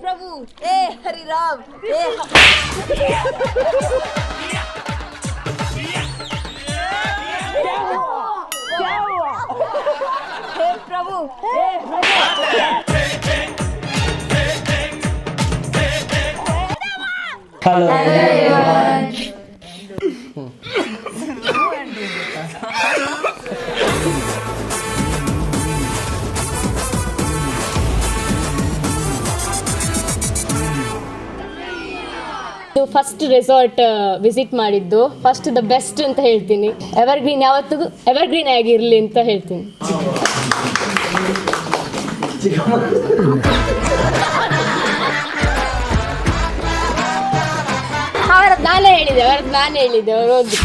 प्रभु, हे हरि राम, हे हे प्रभु, हे Hello everyone. First resort visit ಮಾಡಿದ್ದು first the best ಅಂತ ಹೇಳ್ತೀನಿ. ಎವರ್ಗ್ರೀನ್ ಯಾವತ್ತಿಗೂ ಎವರ್ಗ್ರೀನ್ ಆಗಿರಲಿ ಅಂತ ಹೇಳ್ತೀನಿ. ಅವರದ್ದು ನಾನೇ ಹೇಳಿದೆ ಅವರು ಹೋಗಿ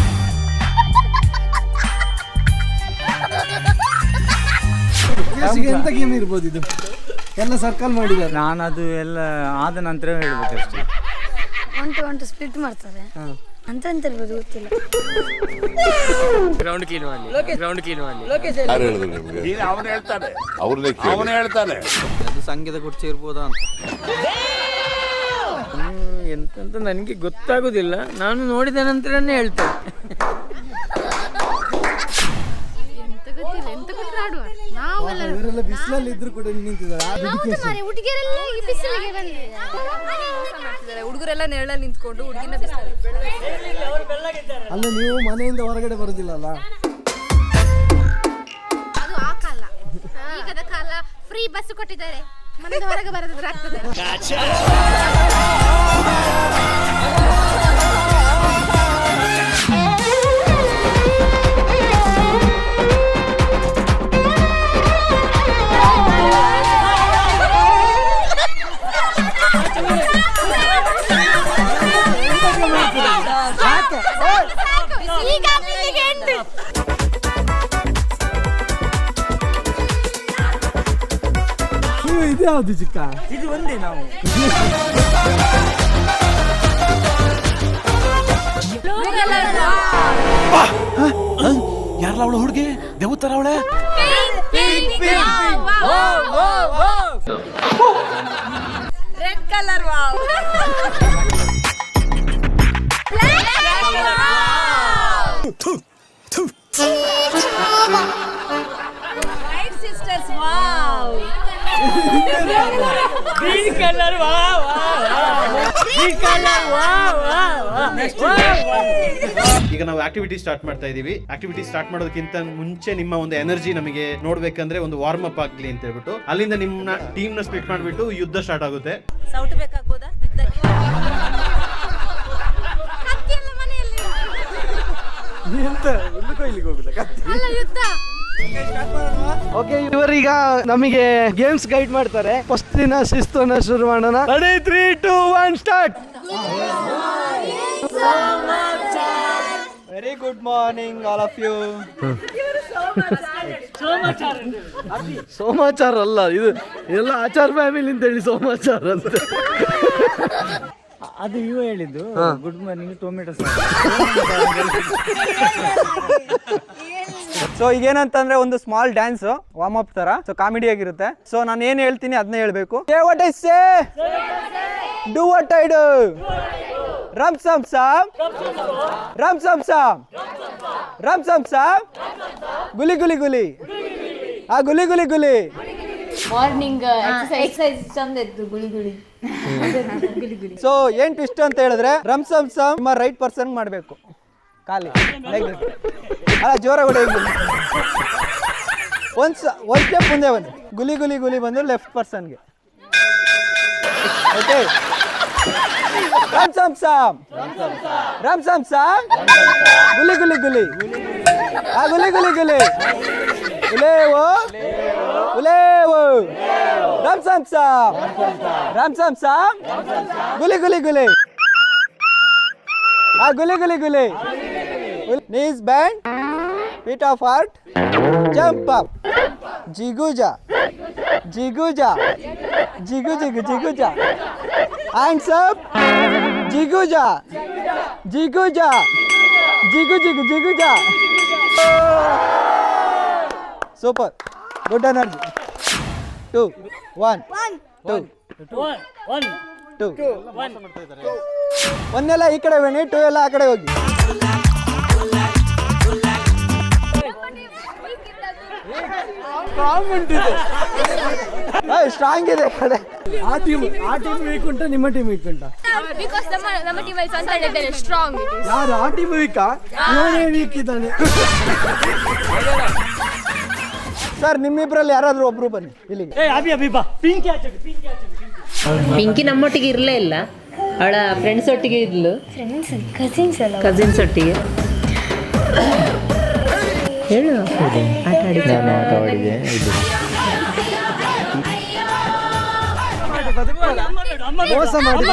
ಎಂತ ಗೇಮ್ ಇರ್ಬೋದು ಇದು ಎಲ್ಲ ಸರ್ಕಲ್ ಮಾಡಿದ್ದಾರೆ. ನಾನು ಅದು ಎಲ್ಲ ಆದ ನಂತರ ಹೇಳ್ಬೇಕಷ್ಟೇ. ಒಂಟು ಸ್ಪ್ಲಿಟ್ ಮಾಡ್ತಾರೆ ಅಂತ ಇರ್ಬೋದು ಗೊತ್ತಿಲ್ಲ. ಗ್ರೌಂಡ್ ಕ್ಲೀನ್ ಮಾಡಿ ಅವನು ಹೇಳ್ತಾನೆ ಅದು ಸಂಗೀತ ಕುರ್ಚಿ ಇರ್ಬೋದಾ ಅಂತ ಎಂತಂತ ನನಗೆ ಗೊತ್ತಾಗೋದಿಲ್ಲ. ನಾನು ನೋಡಿದ ನಂತರನೇ ಹೇಳ್ತೇನೆ. ಇವರೆಲ್ಲ ಬಿಸಿಲಲ್ಲಿ ಇದ್ರು ಕೂಡ ನಿಂತಿದ್ದಾರೆ. ಹುಡುಗರೆಲ್ಲ ನೆರಳಲ್ಲಿ ನಿಂತ್ಕೊಂಡು ಹುಡುಗಿನ ಬಿಸಿಲಲ್ಲಿ. ಅಲ್ಲ ನೀವು ಮನೆಯಿಂದ ಹೊರಗಡೆ ಬರುದಿಲ್ಲಲ್ಲ. ಅದು ಆ ಕಾಲ. ಈಗದ ಕಾಲ ಫ್ರೀ ಬಸ್ ಕೊಟ್ಟಿದ್ದಾರೆ, ಮನೆಯಿಂದ ಹೊರಗೆ ಬರೋದಾದ್ರೆ ಆಗ್ತದೆ. ಇದು ಯಾವ್ದು ಚಿಕ್ಕ? ಇದು ಒಂದೇ ನಾವು ಯಾರಲ್ಲ ಅವಳು ಹುಡುಗಿ ದೇವತರ ಅವಳೆ red colour wow. White sisters wow. Green colour ಈಗ ನಾವು ಆಕ್ಟಿವಿಟಿ ಸ್ಟಾರ್ಟ್ ಮಾಡ್ತಾ ಇದೀವಿ. ಆಕ್ಟಿವಿಟಿ ಸ್ಟಾರ್ಟ್ ಮಾಡೋದಕ್ಕಿಂತ ಮುಂಚೆ ನಿಮ್ಮ ಒಂದು ಎನರ್ಜಿ ನಮಗೆ ನೋಡ್ಬೇಕಂದ್ರೆ ಒಂದು ವಾರ್ಮ್ ಅಪ್ ಆಗ್ಲಿ ಅಂತ ಹೇಳ್ಬಿಟ್ಟು ಅಲ್ಲಿಂದ ನಿಮ್ಮ ಟೀಮ್ ನ ಸ್ಪ್ಲಿಟ್ ಮಾಡ್ಬಿಟ್ಟು ಯುದ್ಧ ಸ್ಟಾರ್ಟ್ ಆಗುತ್ತೆ. ಸೌಟ್ ಬೇಕಾಗ್ಬೋದಾ? ಓಕೆ, ಇವರೀಗ ನಮಗೆ ಗೇಮ್ಸ್ ಗೈಡ್ ಮಾಡ್ತಾರೆ. ಫಸ್ಟ್ ದಿನ ಶಿಸ್ತನ್ನ ಶುರು ಮಾಡೋಣ. Ready 3, 2, 1 start. Very good morning all of you. ಸೋಮಾಚಾರ ಅಲ್ಲ ಇದು, ಎಲ್ಲ ಆಚಾರ ಫ್ಯಾಮಿಲಿ ಅಂತ ಹೇಳಿ ಸೋಮಾಚಾರ ಅಂತ. ಅದು ಇವ ಹೇಳಿದ್ದು ಗುಡ್ ಮಾರ್ನಿಂಗ್ ಟೊಮೆಟೊ ಸೊ ಈಗೇನಂತಂದ್ರೆ ಒಂದು ಸ್ಮಾಲ್ ಡ್ಯಾನ್ಸ್ ವಾರ್ಮ್ ಅಪ್ ತರ, ಸೊ ಕಾಮಿಡಿ ಆಗಿರುತ್ತೆ. ಸೊ ನಾನು ಏನ್ ಹೇಳ್ತೀನಿ ಅದನ್ನ ಹೇಳ್ಬೇಕು. What I say, do what I do, ರಮ್ ಸಮ್ ಸಮ್, ರಮ್ ಸಮ್ ಸಮ್, ರಮ್ ಸಮ್ ಸಮ್, ಗುಲಿ ಗುಲಿ ಗುಲಿ, ಆ ಗುಲಿ ಗುಲಿ ಗುಲಿ. ಮಾರ್ನಿಂಗ್ ಎಕ್ಸರ್ಸೈಸ್ ಚಂದ ಇತ್ತು, ಗುಳಿ ಗುಳಿ. ಸೊ ಏನ್ ಟ್ವಿಸ್ಟ್ ಅಂತ ಹೇಳಿದ್ರೆ ರಮ್ ಸಮ್ ಸಮ್ ನಿಮ್ಮ ರೈಟ್ ಪರ್ಸನ್ ಮಾಡ್ಬೇಕು, ಖಾಲಿ ಅಲ್ಲ ಜೋರಾಗಿ ಹೊಡೆಯೋದು. ಒಂದು ಸ್ಟೆಪ್ ಮುಂದೆ ಬನ್ನಿ, ಗುಲಿ ಗುಲಿ ಗುಲಿ ಬಂದು ಲೆಫ್ಟ್ ಪರ್ಸನ್ಗೆ. ಓಕೆ, ರಮ್ ಸಮ್ ಸಮ್, ರಮ್ ಸಮ್ ಸಮ್, ಗುಲಿ ಗುಲಿ ಗುಲಿ, ಆ ಗುಲಿ ಗುಲಿ ಗುಲಿ, ಉಲೇವೋ ಉಲೇವೋ, ರಮ್ ಸಮ್ ಸಮ್, ರಮ್ ಸಮ್ ಸಮ್, ಗುಲಿ ಗುಲಿ ಗುಲಿ, ಆ ಗುಲಿ ಗುಲಿ ಗುಲಿ. Knees bend, feet of heart, jump up, jiguja, jiguja, jigu jigu jiguja, hands up, jiguja, jiguja, jigu jigu jiguja. Super, good energy. 2, 1, 2, 2 ಒಂದೆಲ್ಲ ಈ ಕಡೆ ಬನ್ನಿ, 2 ಎಲ್ಲ ಆ ಕಡೆ ಹೋಗಿ. ಸ್ಟ್ರಾಂಗ್ ಇದೆ ಕಡೆ. ಆ ಟೀಮ್ ವೀಕ್ ಉಂಟಾ, ನಿಮ್ಮ ಟೀಮ್ ವೀಕ್ ಉಂಟಾ? ಬಿಕಾಸ್ ನಮ್ಮ ಟೀಮ್ ಅಲ್ಲಿ ಸಂತ ಇದ್ದಾರೆ ಸ್ಟ್ರಾಂಗ್. ಯಾರು ಆ ಟೀಮ್ ವೀಕಾ? ಇವನೇ ವೀಕ್ ಇದ್ದಾನೆ. ಸರ್ ನಿಮ್ಮಿಬ್ರಲ್ಲಿ ಯಾರಾದ್ರೂ ಒಬ್ರು ಬನ್ನಿ ಇಲ್ಲಿಗೆ. ಪಿಂಕಿ ನಮ್ಮೊಟ್ಟಿಗೆ ಇರಲೇ ಇಲ್ಲ, ಅವಳ ಫ್ರೆಂಡ್ಸ್ ಒಟ್ಟಿಗೆ ಇದ್ಲು. ಕಸಿನ್ಸ್ ಒಟ್ಟಿಗೆ ಹೇಳು. ಆಟ ಆಡಿದ್ದೆ. ಮೋಸ ಮಾಡಿ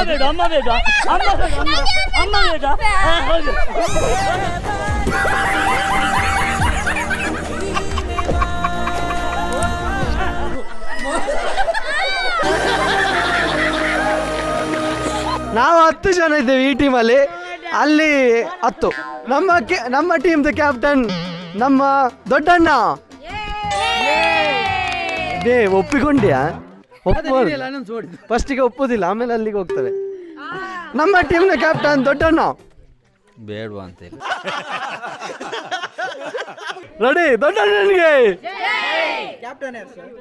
ನಾವು 10 ಜನ ಇದ್ದೇವೆ ಈ ಟೀಮಲ್ಲಿ, ಅಲ್ಲಿ 10. ನಮ್ಮ ಟೀಮ್ದ ಕ್ಯಾಪ್ಟನ್ ನಮ್ಮ ದೊಡ್ಡಣ್ಣ. ಒಪ್ಪಿಕೊಂಡ್ಯಾ? ಫಸ್ಟಿಗೆ ಒಪ್ಪುದಿಲ್ಲ, ಆಮೇಲೆ ಅಲ್ಲಿಗೆ ಹೋಗ್ತವೆ. ನಮ್ಮ ಟೀಮ್ನ ಕ್ಯಾಪ್ಟನ್ ದೊಡ್ಡಣ್ಣ. ಬೇಡವಾ ಅಂತ ಇಲ್ಲ. ರೆಡಿ? ದೊಡ್ಡಣ್ಣನಿಗೆ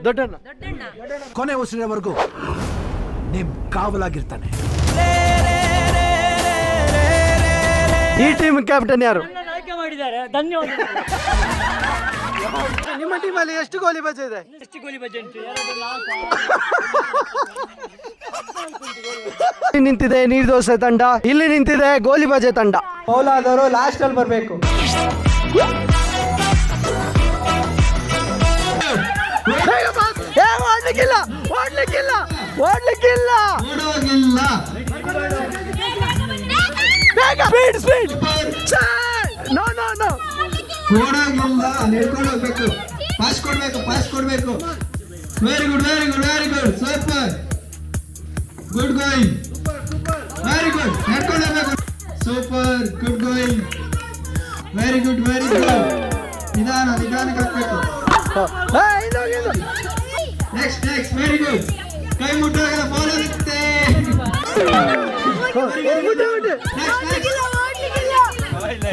ದೊಡ್ಡಣ್ಣ ಕೊನೆ ಉಸಿರಿನವರೆಗೂ ನಿಮ್ ಕಾವಲಾಗಿರ್ತಾನೆ. ಈ ಟೀಮ್ ಕ್ಯಾಪ್ಟನ್ ಯಾರು? ನಿಮ್ಮ ಟೀಮಲ್ಲಿ ಎಷ್ಟು ಗೋಲಿ ಬಜೆ ಇದೆ? ನಿಂತಿದೆ ನೀರ್ದೋಸೆ ತಂಡ, ಇಲ್ಲಿ ನಿಂತಿದೆ ಗೋಲಿ ಬಜೆ ತಂಡ. ಮೌಲಾದವರು ಲಾಸ್ಟ್ ಅಲ್ಲಿ ಬರಬೇಕು. ಓಡ್ಲಿಕ್ಕಿಲ್ಲ. ಬೇಗ ಸ್ಪೀಡ್. ನೋ ಓಡೋಗಿಲ್ಲ, ನಡ್ಕೊಂಡು ಹೋಗ್ಬೇಕು. ಪಾಸ್ ಕೊಡ್ಬೇಕು. Very good super, good going, very good. ನಡ್ಕೊಂಡು ಹೋಗ್ಬೇಕು. Super, good going, very good. ನಿಧಾನಕ್ಕೆ ಹಾಕ್ಬೇಕು. Next very good. ಕೈ ಮುಟ್ಟಾಗ ಬಾಲ್ ಇರುತ್ತೆ.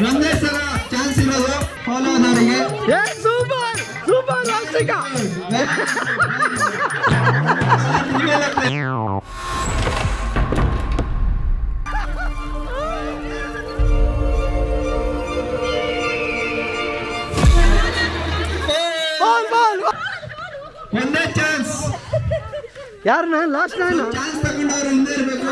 ಒಂದೇ ಸಲ ಚಾನ್ಸ್ ಇರೋದು ಫಾಲೋ ಆದವರಿಗೆ. ಸೂಪರ್ ರಾಷ್ಟ್ರಿಕ. ಒಂದೇ ಚಾನ್ಸ್. ಯಾರನ್ನ ಲಾಸ್ಟ್ ಚಾನ್ಸ್ ತಗೊಂಡವ್ರು ಹಿಂದೆ ಇರಬೇಕು.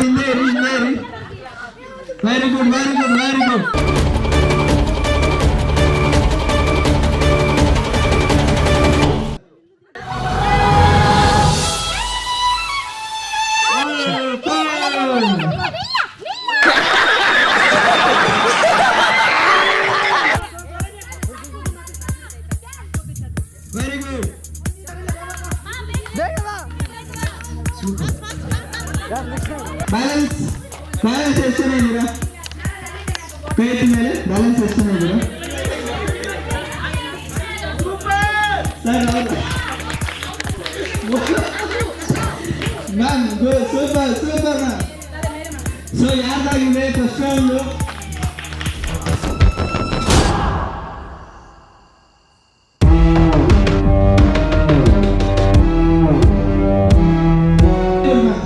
ಹಿಂದೆ ಇರಿ. Very good. ಬ್ಯಾಲೆನ್ಸ್ ಎಷ್ಟು ಜನ ಇದ್ದೀರಾ? ಕೈ ಎತ್ತಿ ಮೇಲೆ. ಬ್ಯಾಲೆನ್ಸ್ ಎಷ್ಟು ಜನ ಇದ್ದೀರಾ? Ma'am super ma'am. ಸೊ ಯಾರ್ದಾಗಿದೆ first round?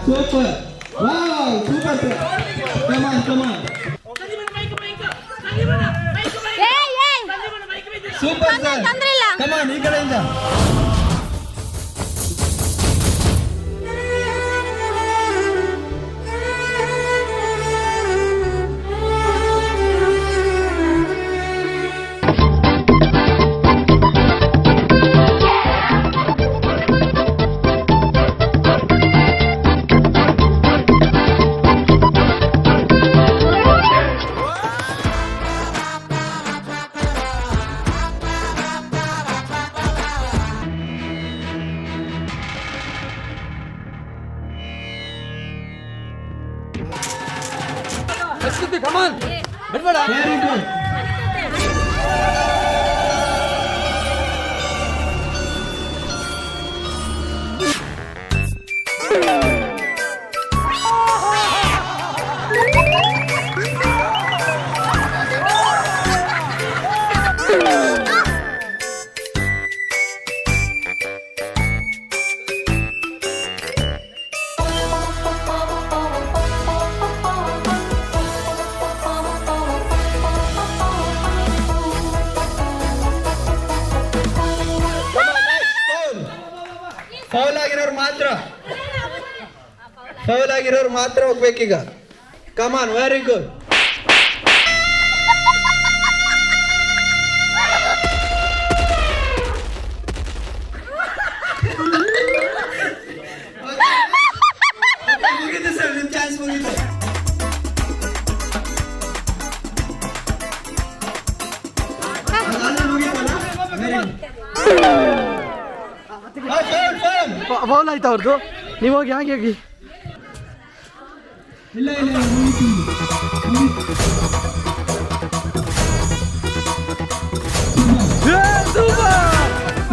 Super. Come on. Super sir. Come on, ಈ ಕಡೆಯಿಂದ. Very good. ಫೌಲ್ ಆಗಿರೋರು ಮಾತ್ರ ಹೋಗ್ಬೇಕೀಗ. ಕಮಾನ್, ವೆರಿ ಗುಡ್. ಮುಗಿದು ಸರ್, ನಿಮ್ಮ ಚಾನ್ಸ್ ಮುಗಿದು. ಫೌಲ್ ಆಯ್ತು ಅವ್ರದ್ದು. ನೀವು ಹೋಗಿ ಹಾಗೆ ಹೋಗಿ. ಇಲ್ಲ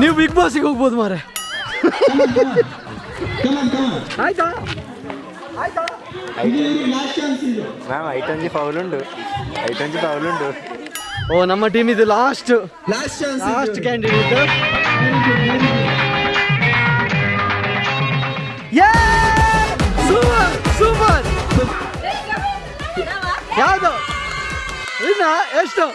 ನೀವು ಬಿಗ್ ಬಾಸಿಗೆ ಹೋಗ್ಬೋದು ಮಾರೆ. ಆಯ್ತಾ ಮ್ಯಾಮ್ ಐಟೊಂಜಿ ಫೌಲ್ ಉಂಡು. ಓ, ನಮ್ಮ ಟೀಮ್ ಇದು ಲಾಸ್ಟ್ ಕ್ಯಾಂಡಿಡೇಟ್. ಸೂಪರ್. ಯಾವುದು ಇನ್ನ ಎಷ್ಟು?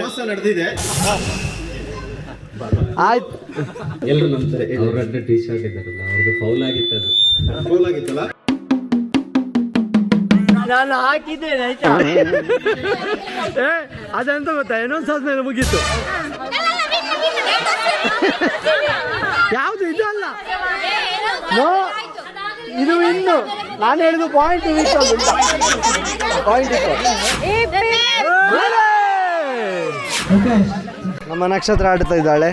ಮೋಸ ನಡೆದಿದೆ. ಆಯ್ತು, ಎಲ್ಲರೂ ನಂಬ್ತಾರೆ. ಅವ್ರ ಟೀ ಶರ್ಟ್ ಇದ್ದಾರಲ್ಲ, ಅವ್ರದ್ದು ಫೌಲ್ ಆಗಿತ್ತಲ್ಲ. ನಾನು ಹಾಕಿದ್ದೇನೆ ಆಯ್ತಾ. ಅದಂತ ಗೊತ್ತಾ, ಇನ್ನೊಂದು ಸಾಸ್ ಮೇಲೆ ಮುಗೀತು. ಯಾವುದು ಇದು ಅಲ್ಲ, ಇದು ಇನ್ನು ನಾನು ಹೇಳಿದ್ದು ಪಾಯಿಂಟ್ ನಮ್ಮ ನಕ್ಷತ್ರ ಆಡ್ತಾ ಇದ್ದಾಳೆ.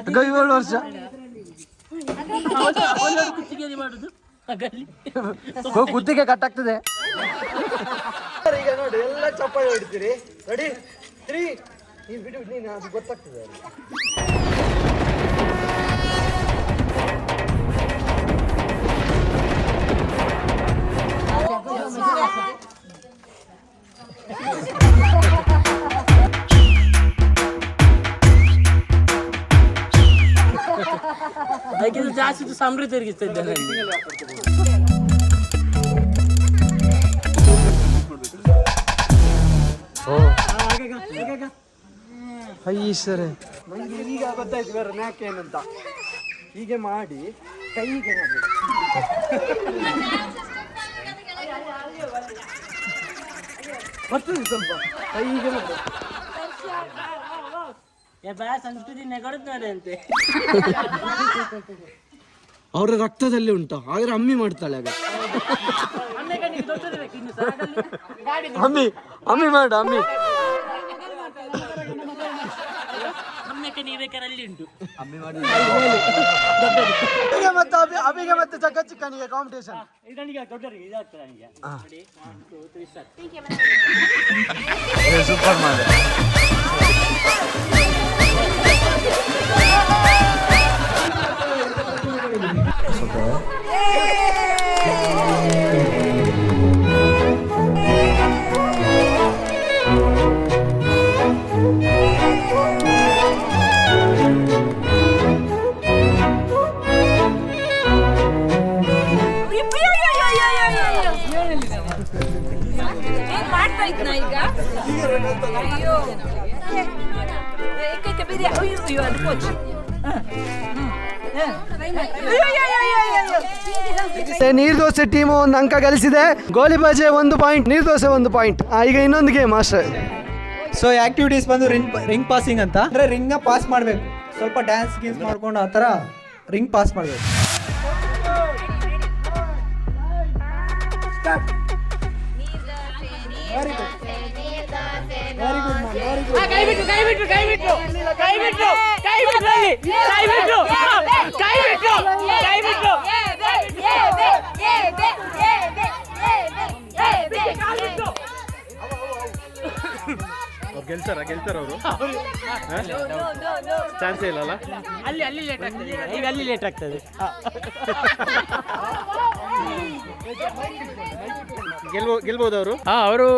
ಅಕ್ಕ 7 ವರ್ಷ ಕುತ್ತಿಗೆ ಕಟ್ಟಾಗ್ತದೆ. ಈಗ ನೋಡಿ, ಎಲ್ಲ ಚಪ್ಪಾಳೆ ಹೊಡಿತೀರಿ. ರೆಡಿ 3 ನೀನು ಬಿಡು, ನೀನು ಅದು ಗೊತ್ತಾಗ್ತದೆ. ಜಾಸ್ತಿ ಸಮೃದ್ಧಿ ತಿರುಗಿಸ್ತಿದ್ದೇನೆ. ಸರಿ, ಈಗ ಗೊತ್ತಾಯ್ತು ಬೇರೆ ನ್ಯಾಕ್ ಏನಂತ. ಹೀಗೆ ಮಾಡಿ ಕೈಗೆ ಮಾಡಬೇಕು. ಬರ್ತದೆ ಸ್ವಲ್ಪ ಕೈಗೆ ಮಾಡಬೇಕು. ಸಂಸ್ಕೃತಿ ನೆಗಡುತ್ತಾರೆ ಅಂತೆ. ಅವರ ರಕ್ತದಲ್ಲಿ ಉಂಟು, ಹಾಗಾದ್ರೆ ಅಮ್ಮಿ ಮಾಡ್ತಾಳೆ. ಆಗ ಅಮ್ಮಿ ಮಾಡು, ಅಮ್ಮಿ ಅಭಿಗೆ ಮತ್ತೆ ಜಗಚ್ಚಿಕ್ಕನಿಗೆ ಕಾಂಪಿಟೇಷನ್. ಸೂಪರ್ ಮಾಡಿ. ನೀರ್ದೋಸೆ ಟೀಮು 1 ಅಂಕ ಗಳಿಸಿದೆ. ಗೋಲಿಬಾಜೆ 1 ಪಾಯಿಂಟ್, ನೀರ್ದೋಸೆ 1 ಪಾಯಿಂಟ್. ಈಗ ಇನ್ನೊಂದು ಗೇಮ್ ಅಷ್ಟೇ. ಸೊ ಆಕ್ಟಿವಿಟೀಸ್ ಬಂದು ರಿಂಗ್ ಪಾಸಿಂಗ್ ಅಂತ. ಅಂದ್ರೆ ರಿಂಗ್ನ ಪಾಸ್ ಮಾಡಬೇಕು, ಸ್ವಲ್ಪ ಡ್ಯಾನ್ಸ್ ಗೀನ್ಸ್ ಮಾಡ್ಕೊಂಡು ಆ ಥರ ರಿಂಗ್ ಪಾಸ್ ಮಾಡಬೇಕು. ಗೆಲ್ತಾರ ಅವರು ಚಾನ್ಸೇ ಇಲ್ಲಲ್ಲ. ಅಲ್ಲಿ ಲೇಟ್ ಆಗ್ತದೆ. ಗೆಲ್ಬಹುದು ಅವರು. ಅವರು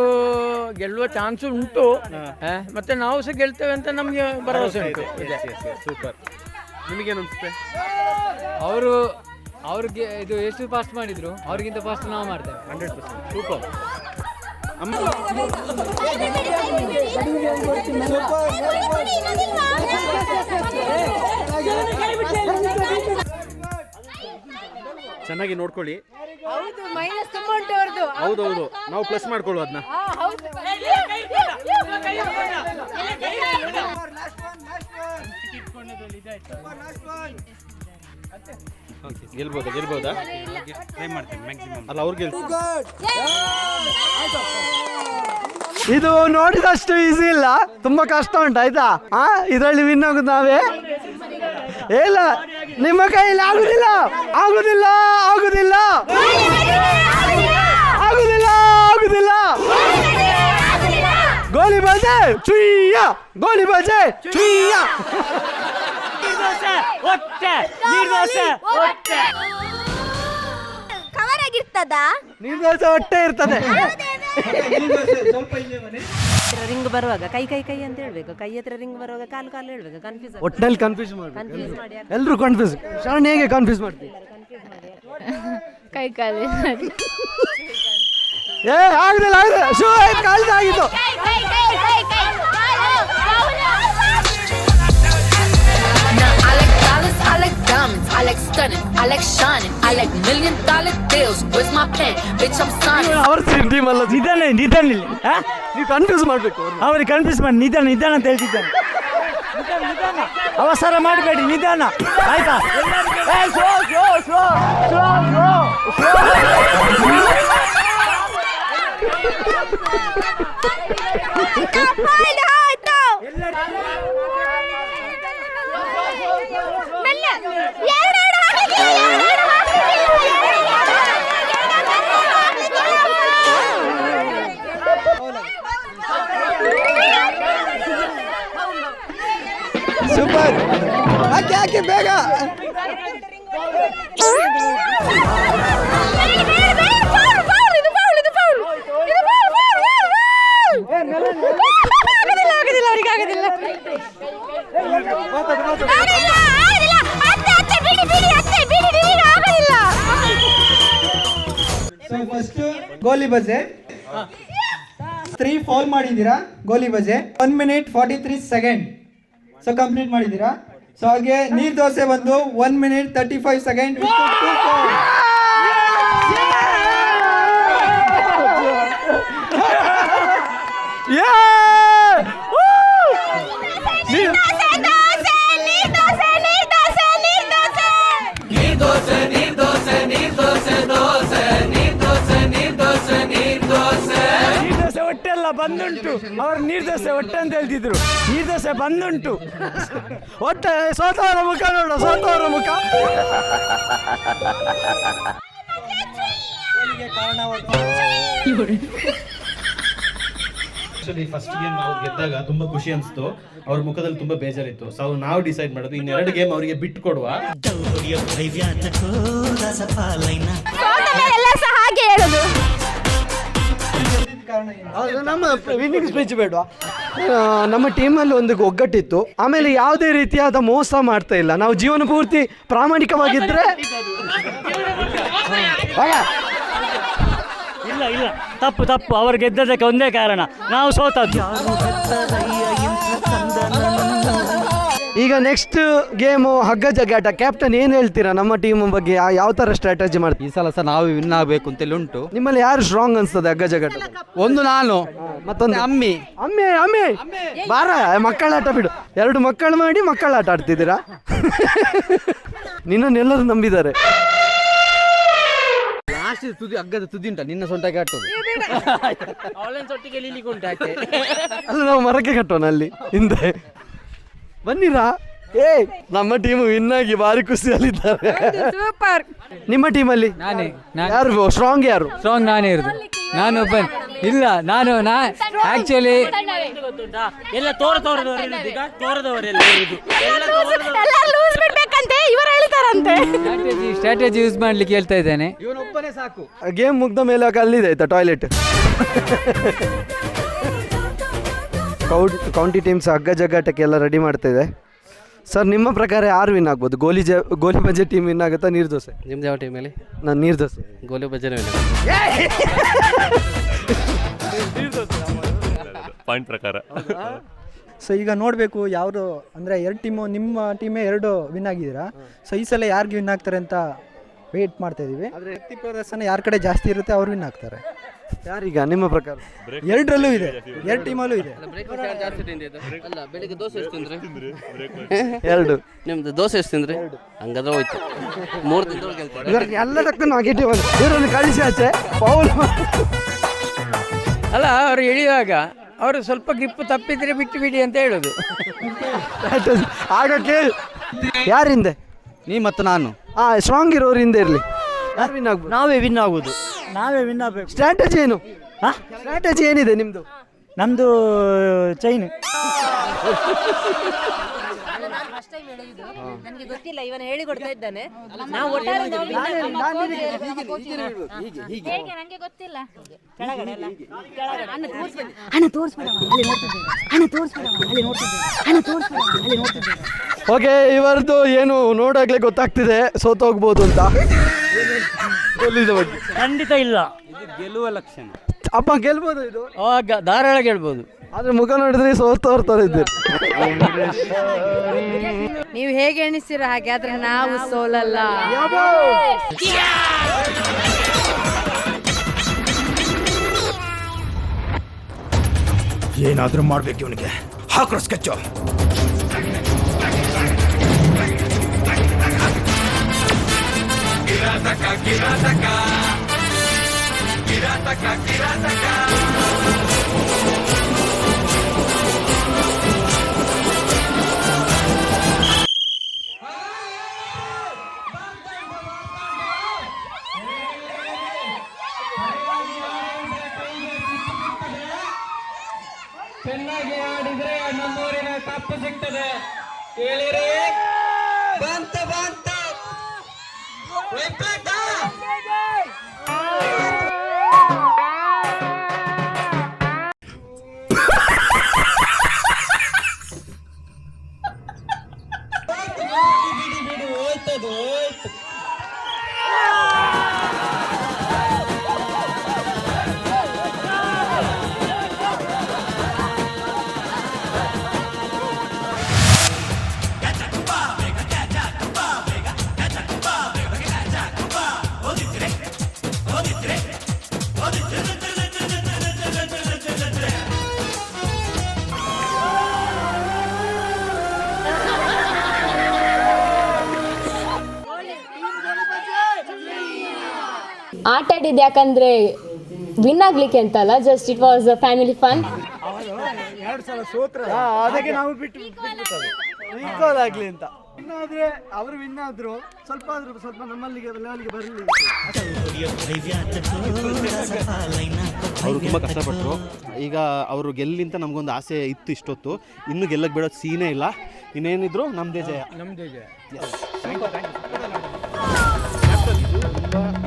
ಗೆಲ್ಲುವ ಚಾನ್ಸ್ ಉಂಟು. ಮತ್ತೆ ನಾವು ಸಹ ಗೆಲ್ತೇವೆ ಅಂತ ನಮ್ಗೆ ಭರವಸೆ ಉಂಟು. ಸೂಪರ್. ನಿಮಗೇನು ಅನ್ಸುತ್ತೆ? ಅವ್ರಿಗೆ ಇದು ಎಷ್ಟು ಫಾಸ್ಟ್ ಮಾಡಿದ್ರು ಅವ್ರಿಗಿಂತ ಫಾಸ್ಟ್ ನಾವು ಮಾಡ್ತೇವೆ. 100%. ಸೂಪರ್. ಚೆನ್ನಾಗಿ ನೋಡ್ಕೊಳ್ಳಿ. ಹೌದೌದು, ನಾವು ಪ್ಲಸ್ ಮಾಡ್ಕೊಳ್ಳೋ ಅದನ್ನ. ಗೆಲ್ಬೋದಾ? ಅಲ್ಲ ಅವ್ರು ಇದು ನೋಡಿದಷ್ಟು ಈಸಿ ಇಲ್ಲ, ತುಂಬಾ ಕಷ್ಟ ಉಂಟು ಆಯ್ತಾ. ಇದರಲ್ಲಿ ವಿನ್ ಆಗುದು ನಾವೇ. ಇಲ್ಲ, ನಿಮ್ಮ ಕೈಯಲ್ಲಿ ಆಗುದಿಲ್ಲ ಆಗುದಿಲ್ಲ ಆಗುದಿಲ್ಲ ಆಗುದಿಲ್ಲ ಆಗುದಿಲ್ಲ. ಗೋಲಿ ಬಾಜೆ ಚುಯ್ಯ, ಗೋಲಿ ಬಾಜೆ ಚುಯ್ಯ. ಕವರ್ ಆಗಿರ್ತದ, ನೀರ್ದೋಸೆ ಹೊಟ್ಟೆ ಇರ್ತದೆ. ರಿಂಗ್ ಬರುವಾಗ ಕೈ ಅಂತ ಹೇಳ್ಬೇಕು, ಕೈ ಹತ್ರ ರಿಂಗ್ ಬರುವಾಗ ಕಾಲು ಹೇಳ್ಬೇಕು. ಕನ್ಫ್ಯೂಸ್ ಒಟ್ಟಿನಲ್ಲಿ ಕನ್ಫ್ಯೂಸ್ ಮಾಡಿ ಎಲ್ಲರೂ ಕನ್ಫ್ಯೂಸ್. ಶರಣ್ ಹೇಗೆ ಕನ್ಫ್ಯೂಸ್ ಮಾಡ್ತೀವಿ? ಕೈ ಕಾಲು ಆಗುದಿಲ್ಲ shoe ಕಾಲಿದಾಗಿತ್ತು. I like diamonds, I like stunning, I like shining, I like $1 million deals. Where's my pen? Bitch, I'm signing. ಅವ್ರ ಟೀಮ್ ಅಲ್ಲ, ನಿಧಾನ ನೀವು ಕನ್ಫ್ಯೂಸ್ ಮಾಡ್ಬೇಕು. ಅವ್ರಿಗೆ ಕನ್ಫ್ಯೂಸ್ ಮಾಡಿ ನಿಧಾನ ಅಂತ ಹೇಳ್ತಿದ್ದಾನೆ. ಅವಸರ ಮಾಡಬೇಡಿ, ನಿಧಾನ ಆಯ್ತಾ? ಸೂಪರ್. ಯಾಕೆ ಬೇಗ ಫಸ್ಟ್ ಗೋಲಿ ಬಜೆ 3 ಫಾಲ್ ಮಾಡಿದ್ದೀರಾ. ಗೋಲಿ ಬಜೆ 1 minute 43 seconds. ಸೊ ಕಂಪ್ಲೀಟ್ ಮಾಡಿದ್ದೀರಾ. ಸೊ ಹಾಗೆ ನೀರ್ ದೋಸೆ ಬಂದು 1 minute 35 seconds. ಹೊಟ್ಟೆಲ್ಲ ಬಂದುಂಟು. ಅವ್ರು ನೀರ್ ದೋಸೆ ಹೊಟ್ಟೆ ಅಂತ ಹೇಳ್ತಿದ್ರು. ನೀರ್ ದೋಸೆ ಬಂದುಂಟು. ಹೊಟ್ಟೆ ಸೋತವರ ಮುಖ ನೋಡ, ಸೋತವರ ಮುಖ. ಫಸ್ಟ್ ಗೇಮ್ ನಾವು ಗೆದ್ದಾಗ ತುಂಬಾ ಖುಷಿ ಅನಿಸ್ತು. ಅವ್ರ ಮುಖದಲ್ಲಿ ತುಂಬಾ ಬೇಜಾರಿತ್ತು. ಸೊ ನಾವು ಡಿಸೈಡ್ ಮಾಡೋದು ಇನ್ನೆರಡು ಗೇಮ್ ಅವರಿಗೆ ಬಿಟ್ಟು ಕೊಡುವ. ನಮ್ಮ ವಿನ್ನಿಂಗ್ ಸ್ಪೀಚ್ ಬೇಡವಾ? ನಮ್ಮ ಟೀಮಲ್ಲಿ ಒಂದು ಒಗ್ಗಟ್ಟಿತ್ತು. ಆಮೇಲೆ ಯಾವುದೇ ರೀತಿಯಾದ ಮೋಸ ಮಾಡ್ತಾ ಇಲ್ಲ. ನಾವು ಜೀವನ ಪೂರ್ತಿ ಪ್ರಾಮಾಣಿಕವಾಗಿದ್ರೆ ಇಲ್ಲ ತಪ್ಪು ಅವ್ರು ಗೆದ್ದದಕ್ಕೆ ಒಂದೇ ಕಾರಣ, ನಾವು ಸೋತದ್ದು. ಈಗ ನೆಕ್ಸ್ಟ್ ಗೇಮು ಹಗ್ಗ ಜಗ್ಗಾಟ. ಕ್ಯಾಪ್ಟನ್ ಏನ್ ಹೇಳ್ತೀರಾ ನಮ್ಮ ಟೀಮ್ ಬಗ್ಗೆ? ಯಾವ ತರ ಸ್ಟ್ರಾಟಜಿ ಮಾಡ್ತೀವಿ? ಈ ಸಲ ಸಹ ನಾವು ವಿನ್ ಆಗಬೇಕು ಅಂತೇಳಿ ಉಂಟು. ನಿಮ್ಮಲ್ಲಿ ಯಾರು ಸ್ಟ್ರಾಂಗ್ ಅನ್ಸ್ತದೆ ಹಗ್ಗ ಜಗ್ಗಾಟ? ಒಂದು ನಾನು, ಮತ್ತೊಂದು ಅಮ್ಮಿ. ಬಾರ ಮಕ್ಕಳಾಟ ಬಿಡು. 2 ಮಕ್ಕಳು ಮಾಡಿ ಮಕ್ಕಳಾಟ ಆಡ್ತಿದ್ದೀರಾ? ನಿನ್ನನ್ನೆಲ್ಲರೂ ನಂಬಿದ್ದಾರೆ. ಲಾಸ್ಟ್ ತುದಿ ಹಗ್ಗದ ತುದಿ ಉಂಟ, ನಿನ್ನ ಸೊಂಟಕ್ಕೆ ಕಟ್ಟೋದು. ಅದು ನಾವು ಮರಕ್ಕೆ ಕಟ್ಟೋಣ ಅಲ್ಲಿ ಹಿಂದೆ. ಬನ್ನಿರಾ? ನಮ್ಮ ಟೀಮ್ ವಿನ್ ಆಗಿ ಭಾರಿ ಖುಷಿಯಲ್ಲಿದ್ದಾರೆ. ಸೂಪರ್. ನಿಮ್ಮ ಟೀಮಲ್ಲಿ ಯಾರು ಸ್ಟ್ರಾಂಗ್? ಯಾರು ಸ್ಟ್ರಾಂಗ್? ನಾನೇ ಇರೋದು. ನಾನು ಒಬ್ಬ ಇಲ್ಲ. ನಾನು ಆಕ್ಚುಲಿ ಎಲ್ಲ ತೋರದವರೆಲ್ಲ ಈಗ ತೋರದವರೆಲ್ಲ ಇರುದು. ಎಲ್ಲ ಲೂಸ್ ಬಿಡ್ಬೇಕಂತೆ ಇವರು ಹೇಳ್ತಾರಂತೆ. ಸ್ಟ್ರಾಟಜಿ ಯೂಸ್ ಮಾಡ್ಲಿಕ್ಕೆ ಹೇಳ್ತಾ ಇದ್ದೇನೆ. ಇವನೊಬ್ಬನೇ ಸಾಕು. ಗೇಮ್ ಮುಗ್ದ ಮೇಲೆ ಅಲ್ಲಿದೆ ಆಯ್ತಾ ಟಾಯ್ಲೆಟ್. ಕೌಂಟಿ ಟೀಮ್ಸ್ ಹಗ್ಗ ಜಗ್ಗಾಟಕ್ಕೆ ಎಲ್ಲ ರೆಡಿ ಮಾಡ್ತಾ ಇದೆ. ಸರ್ ನಿಮ್ಮ ಪ್ರಕಾರ ಯಾರು ವಿನ್ ಆಗ್ಬೋದು? ಗೋಲಿ ಬಜೆ ಟೀಮ್ ವಿನ್ ಆಗುತ್ತಾ ನೀರು ದೋಸೆ? ನಿಮ್ದು ಯಾವ ಟೀಮಲ್ಲಿ? ನಾನು ನೀರು ದೋಸೆ. ಗೋಲಿ ಬಜ್ಜನೆ ಪಾಯಿಂಟ್ ಪ್ರಕಾರ. ಸೊ ಈಗ ನೋಡಬೇಕು ಯಾರು ಅಂದರೆ 2 ಟೀಮು, ನಿಮ್ಮ ಟೀಮೇ 2 ವಿನ್ ಆಗಿದ್ದೀರಾ. ಸೊ ಈ ಸಲ ಯಾರಿಗೆ ವಿನ್ ಆಗ್ತಾರೆ ಅಂತ ವೆಯ್ಟ್ ಮಾಡ್ತಾ ಇದ್ದೀವಿ. ಆದರೆ ವ್ಯಕ್ತಿ ಪ್ರದರ್ಶನ ಯಾರ ಕಡೆ ಜಾಸ್ತಿ ಇರುತ್ತೆ ಅವ್ರು ವಿನ್ ಆಗ್ತಾರೆ. ಯಾರೀಗ ನಿಮ್ಮ ಪ್ರಕಾರ? 2ರಲ್ಲೂ ಇದೆ, 2 ಟೀಮಲ್ಲೂ ಇದೆ. ಅಲ್ಲ, ಬೆಳಿಗ್ಗೆ ದೋಸೆ ಎಷ್ಟು ತಿಂದ್ರಿ? 2. ನಿಮ್ದು ದೋಸೆ ಎಷ್ಟು ತಿಂದ್ರಿ? ಹಂಗಾದ್ರೆ ಹೋಯ್ತು. 3 ತಿಂದವ್ರು ಗೆಲ್ತಾರೆ. ಇವ್ರಿಗೆ ಎಲ್ಲದಕ್ಕೂ ನೆಗೆಟಿವ್ ಅಂತ ಇವರನ್ನು ಕಳಿಸಿ ಆಚೆ ಪೌಲ್. ಅಲ್ಲ, ಅವರು ಎಳೆಯುವಾಗ ಅವರು ಸ್ವಲ್ಪ ಗ್ರಿಪ್ ತಪ್ಪಿದ್ರೆ ಬಿಟ್ಟು ಬಿಡಿ ಅಂತ ಹೇಳೋದು. ಆಗ ಕೇಳಿ ಯಾರಿಂದೆ? ನೀ ಮತ್ತು ನಾನು. ಸ್ಟ್ರಾಂಗ್ ಇರೋರು ಹಿಂದೆ ಇರಲಿ. ಯಾರು ವಿನ್ ಆಗ್ಬೋದು? ನಾವೇ ವಿನ್ ಆಗೋದು. ನಾವೇ ವಿನ್ ಆಗಬೇಕು. ಸ್ಟ್ರಾಟಜಿ ಏನು? ಸ್ಟ್ರಾಟಜಿ ಏನಿದೆ ನಿಮ್ಮದು? ನಮ್ಮದು ಚೈನ್. ನನಗೆ ಗೊತ್ತಿಲ್ಲ, ಇವನು ಹೇಳಿ ಕೊಡ್ತಾ ಇದ್ದಾನೆ. ನಾವು ನಂಗೆ ಗೊತ್ತಿಲ್ಲ. ಓಕೆ, ಇವರದ್ದು ಏನು ನೋಡಾಗ್ಲೇ ಗೊತ್ತಾಗ್ತಿದೆ ಸೋತು ಹೋಗ್ಬೋದು ಅಂತ. ಖಂಡಿತ ಇಲ್ಲ, ಗೆಲ್ಲುವ ಲಕ್ಷಣ. ಅಪ್ಪ ಗೆಲ್ಬೋದು ಇದು, ಧಾರಾಳ ಗೆಲ್ಬೋದು. ಆದ್ರೆ ಮುಖ ನೋಡಿದ್ರೆ ಸೋತೋರ್ತಾರೆ ಇದ್ದೀರಿ. ನೀವು ಹೇಗೆ ಎಣಿಸ್ತೀರ ಹಾಗೆ, ಆದ್ರೆ ನಾವು ಸೋಲಲ್ಲ. ಏನಾದ್ರೂ ಮಾಡ್ಬೇಕು ಇವನಿಗೆ. ಹಾಕ್ರೋ ಸ್ಕೆಚ್ಚು. ಚೆನ್ನಾಗಿ ಆಡಿದ್ರೆ ನಮ್ಮೂರಿನ ಕಪ್ಪು ಸಿಗ್ತದೆ. ಕೇಳಿರಿ, ಬಂತ ಬಂತ. ಆಟ ಆಡಿದ್ದು ಯಾಕಂದ್ರೆ ವಿನ್ ಆಗ್ಲಿಕ್ಕೆ ಅಂತಲ್ಲ, just it was a family fun. 2 ಸಲ ಸೋತ್ರ, ಅದಕ್ಕೆ ನಾವು ಈಕ್ವಲ್ ಆಗ್ಲಿ ಅಂತ. ಇನ್ನಾದ್ರೆ ಅವರು ವಿನ್ ಆದ್ರು ಸ್ವಲ್ಪ ನಮ್ಮಲ್ಲಿಗೆ ಲೆವೆಲ್ಗೆ ಬರಲಿ. ಅವರು ತುಂಬ ಕಷ್ಟಪಟ್ಟರು. ಈಗ ಅವರು ಗೆಲ್ಲಿಂತ ನಮಗೊಂದು ಆಸೆ ಇತ್ತು ಇಷ್ಟೊತ್ತು. ಇನ್ನೂ ಗೆಲ್ಲಕ್ಕೆ ಬಿಡೋದು ಸೀನೇ ಇಲ್ಲ. ಇನ್ನೇನಿದ್ರು ನಮ್ಮದೇ ಜಯ. ತುಂಬ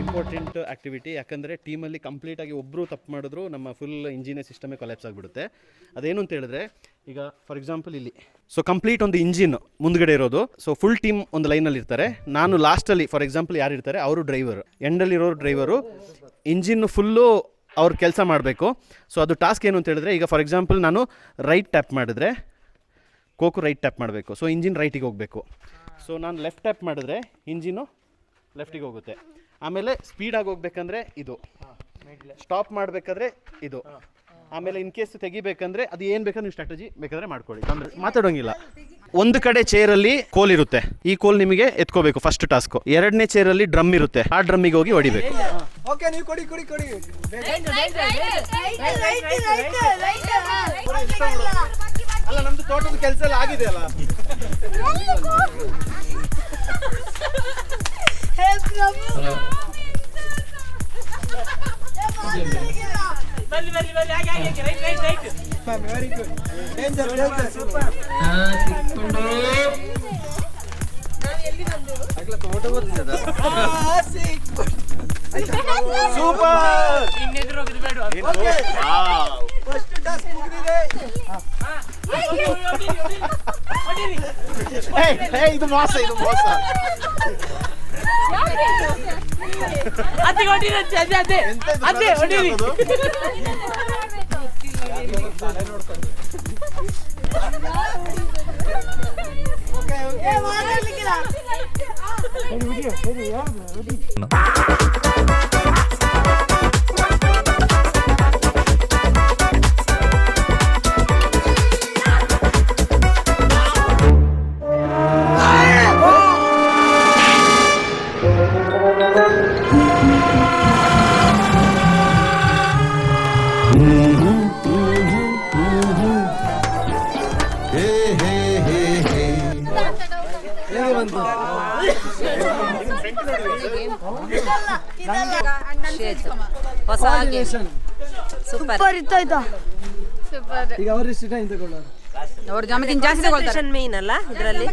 ಇಂಪಾರ್ಟೆಂಟ್ ಆ್ಯಕ್ಟಿವಿಟಿ. ಯಾಕಂದರೆ ಟೀಮಲ್ಲಿ ಕಂಪ್ಲೀಟಾಗಿ ಒಬ್ಬರು ತಪ್ಪು ಮಾಡಿದ್ರು ನಮ್ಮ ಫುಲ್ ಇಂಜಿನೇ ಸಿಸ್ಟಮೇ ಕೊಲ್ಯಾಪ್ಸ್ ಆಗಿಬಿಡುತ್ತೆ. ಅದೇನು ಅಂತ ಹೇಳಿದ್ರೆ, ಈಗ ಫಾರ್ ಎಕ್ಸಾಂಪಲ್ ಇಲ್ಲಿ ಕಂಪ್ಲೀಟ್ ಒಂದು ಇಂಜಿನ್ ಮುಂದ್ಗಡೆ ಇರೋದು. ಫುಲ್ ಟೀಮ್ ಒಂದು ಲೈನಲ್ಲಿ ಇರ್ತಾರೆ. ನಾನು ಲಾಸ್ಟಲ್ಲಿ ಫಾರ್ ಎಕ್ಸಾಂಪಲ್ ಯಾರು ಇರ್ತಾರೆ ಅವರು ಡ್ರೈವರು, ಎಂಡಲ್ಲಿರೋರು ಡ್ರೈವರು. ಇಂಜಿನ್ ಫುಲ್ಲು ಅವ್ರ ಕೆಲಸ ಮಾಡಬೇಕು. ಅದು ಟಾಸ್ಕ್ ಏನು ಅಂತ ಹೇಳಿದ್ರೆ, ಈಗ ಫಾರ್ ಎಕ್ಸಾಂಪಲ್ ನಾನು ರೈಟ್ ಟ್ಯಾಪ್ ಮಾಡಿದ್ರೆ ಕೋಕು ರೈಟ್ ಟ್ಯಾಪ್ ಮಾಡಬೇಕು. ಇಂಜಿನ್ ರೈಟಿಗೆ ಹೋಗಬೇಕು. ನಾನು ಲೆಫ್ಟ್ ಟ್ಯಾಪ್ ಮಾಡಿದ್ರೆ ಇಂಜಿನು ಲೆಫ್ಟಿಗೆ ಹೋಗುತ್ತೆ. ಆಮೇಲೆ ಸ್ಪೀಡಾಗಿ ಹೋಗ್ಬೇಕಂದ್ರೆ ಇದು, ಸ್ಟಾಪ್ ಮಾಡಬೇಕಾದ್ರೆ ಇದು, ಆಮೇಲೆ ಇನ್ ಕೇಸ್ ತೆಗಿಬೇಕಂದ್ರೆ ಅದು ಏನು ಬೇಕಾದ್ರೆ ನೀವು ಸ್ಟ್ರಾಟಜಿ ಬೇಕಾದ್ರೆ ಮಾಡ್ಕೊಳ್ಳಿ, ಅಂದರೆ ಮಾತಾಡೋಂಗಿಲ್ಲ. ಒಂದು ಕಡೆ ಚೇರಲ್ಲಿ ಕೋಲ್ ಇರುತ್ತೆ, ಈ ಕೋಲ್ ನಿಮಗೆ ಎತ್ಕೋಬೇಕು ಫಸ್ಟ್ ಟಾಸ್ಕ್. 2ನೇ ಚೇರಲ್ಲಿ ಡ್ರಮ್ ಇರುತ್ತೆ, ಆ ಡ್ರಮ್ಮಿಗೆ ಹೋಗಿ ಹೊಡಿಬೇಕು. ಓಕೆ, ನೀವು ಕೊಡಿ. ಅಲ್ಲ, ನಮ್ದು ತೋಟದ ಕೆಲಸ ಎಲ್ಲ ಆಗಿದೆ ಅಲ್ಲ. Very good. Danger super. First task ಮುಗಿದಿದೆ. ಇದು ಮೋಸ, ಇದು ಮೋಸ. ಅದೇ ಹೊಡೀರಿ. ಈಗ ಅವರು ಎಷ್ಟು ಟೈಮ್ ತಗೊಳ್ಳೋರು? ಅವ್ರು ನಮಗಿಂತ ಜಾಸ್ತಿ ತಗೊಳ್ತಾರೆ. ಮೇನ್ ಅಲ್ಲ ಇದರಲ್ಲಿ.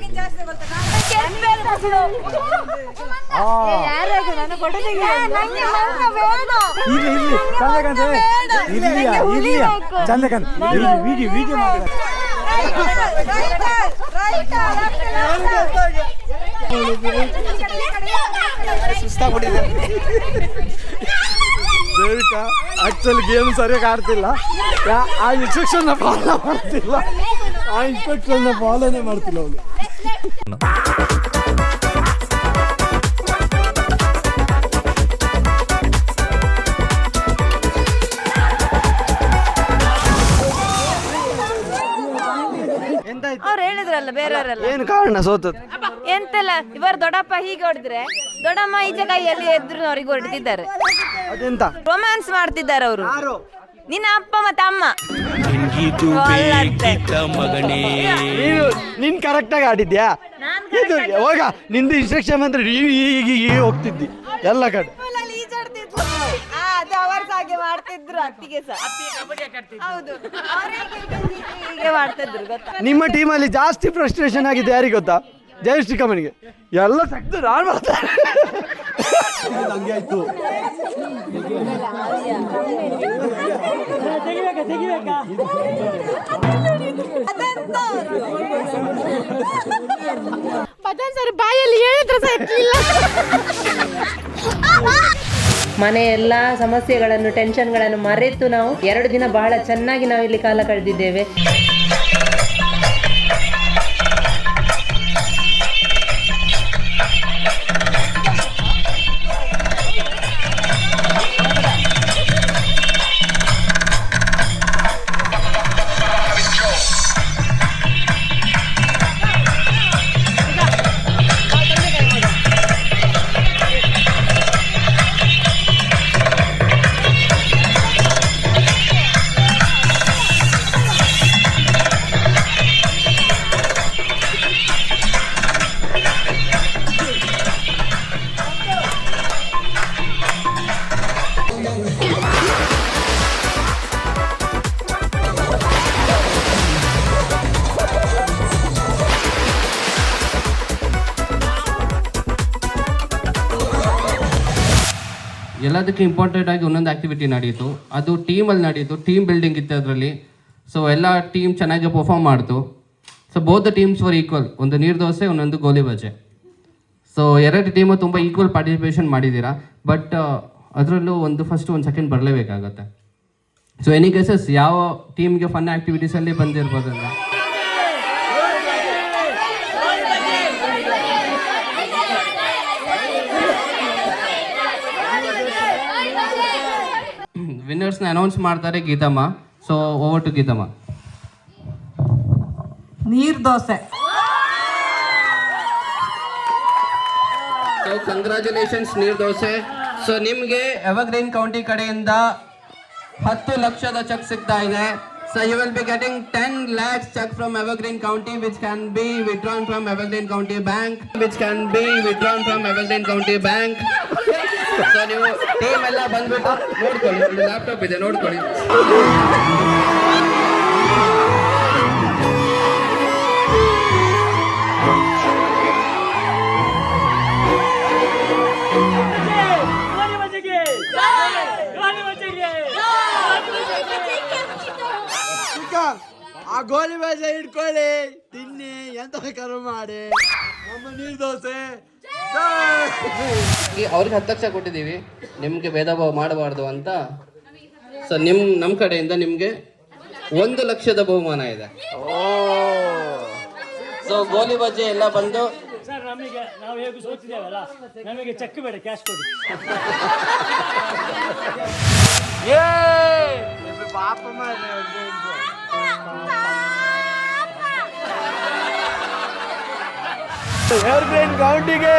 ಚಂದ್ರಕಾಂತ್ ವಿಡಿಯೋ ಮಾಡಿ. ಸುಸ್ತಾಗ್ಬಿಟ್ಟಿದೆ. ದೇವಿಕಾ ಆಕ್ಚುಲಿ ಗೇಮ್ ಸರಿಯಾಗಿ ಆಡ್ತಿಲ್ಲ. ಆ ಇನ್ಸ್ಟ್ರಕ್ಷನ್ ಫಾಲೋ ಮಾಡ್ತಿಲ್ಲ. ಆ ಇನ್ಸ್ಟ್ರಕ್ಷನ್ ಫಾಲೋನೇ ಮಾಡ್ತಿಲ್ಲ ಅವಳು. ಅವ್ರು ಹೇಳಿದ್ರಲ್ಲ ಬೇರೆಯವರೆಲ್ಲ ಏನು ಕಾರಣ ಸೋತದ್ದು? ಎಂತೆಲ್ಲ ಇವರು ದೊಡ್ಡಪ್ಪ ಹೀಗೆ ಹೊಡೆದ್ರೆ ದೊಡ್ಡಮ್ಮ ಈಚೆ ಕೈಯಲ್ಲಿ ಎದ್ರು ಅವ್ರಿಗೆ ಹೊಡೆದಿದ್ದಾರೆ. ಅದೆಂತ ರೊಮ್ಯಾನ್ಸ್ ಮಾಡ್ತಿದ್ದಾರೆ ಅವರು. ನಿನ್ನ ಅಪ್ಪ ಮತ್ತೆ ಅಮ್ಮ. ನೀನ್ ಕರೆಕ್ಟ್ ಆಗಿ ಆಡಿದ್ಯಾ? ಇದು ಹೋಗ ನಿಂದು ಇನ್ಸ್ಟ್ರಕ್ಷನ್ ಅಂದ್ರೆ ಈಗ ಹೋಗ್ತಿದ್ದಿ ಎಲ್ಲ ಕಡೆ. ಹಾಗೆ ಮಾಡ್ತಿದ್ರು ಅತ್ತಿಗೆ ಸಹ. ಹೌದು ಹೀಗೆ ಮಾಡ್ತಿದ್ರು ಗೊತ್ತಾ. ನಿಮ್ಮ ಟೀಮಲ್ಲಿ ಜಾಸ್ತಿ ಫ್ರಸ್ಟ್ರೇಷನ್ ಆಗಿದೆ ಯಾರಿಗೆ ಗೊತ್ತಾ? ಜಯಶ್ರೀ ಕಮನಿಗೆ. ಎಲ್ಲ ತೆಗ್ದು ನಾನು ಮಾಡ್ತಾರೆ. ಹಂಗೆ ಆಯ್ತು. ಪದನ್ ಸರ್ ಬಾಯಲ್ಲಿ ಹೇಳಿದ್ರೆ ಸಾಕಿಲ್ಲ. ಮನೆ ಎಲ್ಲ ಸಮಸ್ಯೆಗಳನ್ನು ಟೆನ್ಷನ್ಗಳನ್ನು ಮರೆತು ನಾವು 2 ದಿನ ಬಹಳ ಚೆನ್ನಾಗಿ ನಾವು ಇಲ್ಲಿ ಕಾಲ ಕಳೆದಿದ್ದೇವೆ. ಎಲ್ಲದಕ್ಕೆ ಇಂಪಾರ್ಟೆಂಟ್ ಆಗಿ ಒಂದೊಂದು ಆಕ್ಟಿವಿಟಿ ನಡೆಯಿತು. ಅದು ಟೀಮಲ್ಲಿ ನಡೆಯಿತು. ಟೀಮ್ ಬಿಲ್ಡಿಂಗ್ ಇತ್ತು ಅದರಲ್ಲಿ. ಸೊ ಎಲ್ಲ ಟೀಮ್ ಚೆನ್ನಾಗಿ ಪರ್ಫಾರ್ಮ್ ಮಾಡ್ತು. So both the teams for equal. ಒಂದು ನೀರು ದೋಸೆ, ಒಂದೊಂದು ಗೋಲಿ ಬಜೆ. ಸೊ 2 ಟೀಮು ತುಂಬ ಈಕ್ವಲ್ ಪಾರ್ಟಿಸಿಪೇಷನ್ ಮಾಡಿದ್ದೀರಾ. ಬಟ್ ಅದರಲ್ಲೂ ಒಂದು ಫಸ್ಟ್ ಒಂದು ಸೆಕೆಂಡ್ ಬರಲೇಬೇಕಾಗತ್ತೆ. ಸೊ ಎನಿ ಕೇಸಸ್ ಯಾವ ಟೀಮ್ಗೆ ಫನ್ ಆ್ಯಕ್ಟಿವಿಟೀಸಲ್ಲಿ ಬಂದಿರ್ಬೋದಲ್ಲ? ವಿನ್ನರ್ಸ್ನ ಅನೌನ್ಸ್ ಮಾಡ್ತಾರೆ Geethamma. So over to Geethamma. Neer dosa. So congratulations neer dosa. So ನಿಮಗೆ ಎವರ್ಗ್ರೀನ್ ಕೌಂಟಿ ಕಡೆಯಿಂದ 10 ಲಕ್ಷದ ಚೆಕ್ ಸಿಗ್ತಾ ಇದೆ. So you will be getting 10 lakhs check from Evergreen County, which can be withdrawn from Evergreen County Bank. So ನೀವು ಟೀಮ್ ಎಲ್ಲ ಬಂದ್ಬಿಟ್ಟು ನೋಡ್ಕೊಳ್ಳಿ, ಒಂದು ಲ್ಯಾಪ್ಟಾಪ್ ಇದೆ ನೋಡ್ಕೊಳ್ಳಿ. ಆ ಗೋಲಿ ಬಜೆ ಇಟ್ಕೊಳ್ಳಿ, ತಿನ್ನಿ, ಎಂತ ಬೇಕಾದ್ರೂ ಮಾಡಿ. ನಮ್ಮ ನೀರು ದೋಸೆ ಅವ್ರಿಗೆ 10 ಲಕ್ಷ ಕೊಟ್ಟಿದ್ದೀವಿ, ನಿಮಗೆ ಭೇದ ಭಾವ ಮಾಡಬಾರ್ದು ಅಂತ. ಸೊ ನಮ್ಮ ಕಡೆಯಿಂದ ನಿಮಗೆ 1 ಲಕ್ಷದ ಬಹುಮಾನ ಇದೆ. ಸೊ ಗೋಲಿ ಬಜ್ಜಿ ಎಲ್ಲ ಬಂದು ಸರ್, ನಮಗೆ ನಾವು ಹೇಗೂ ಸೋತಿದ್ದೇವಲ್ಲ, ನಮಗೆ ಚೆಕ್ ಬೇಡ, ಕ್ಯಾಶ್ ಕೊಡಿ. ಪಾಪ ಏರ್ಪ್ಲೇನ್ ಕೌಂಟಿಗೆ